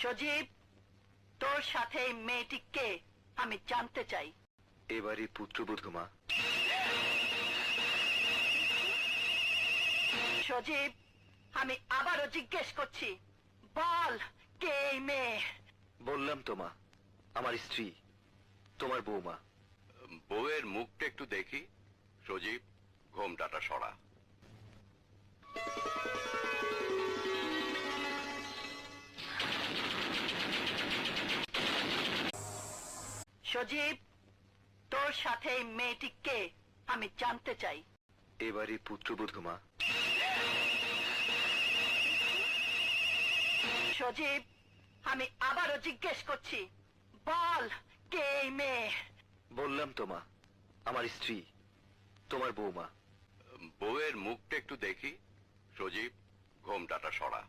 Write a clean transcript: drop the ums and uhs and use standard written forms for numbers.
সজীব, তোর সাথে এই মেয়েটি কে আমি জানতে চাই। এবারই পুত্রবধূ মা। সজীব, আমি আবারও জিজ্ঞেস করছি, বল কে এই মেয়ে? বললাম তো মা, আমার স্ত্রী, তোমার বৌমা। বউয়ের মুখটা একটু দেখি। সজীব, ঘোমটাটা সরা। সজীব, তোর সাথে এই মেয়েটি কে আমি জানতে চাই। এবারই পুত্রবধূ মা। সজীব, আমি আবারও জিজ্ঞেস করছি, বল কে এই মেয়ে? বললাম তো মা, আমার স্ত্রী, তোমার বৌমা। বউয়ের মুখটা একটু দেখি। সজীব, ঘোমটাটা সরা।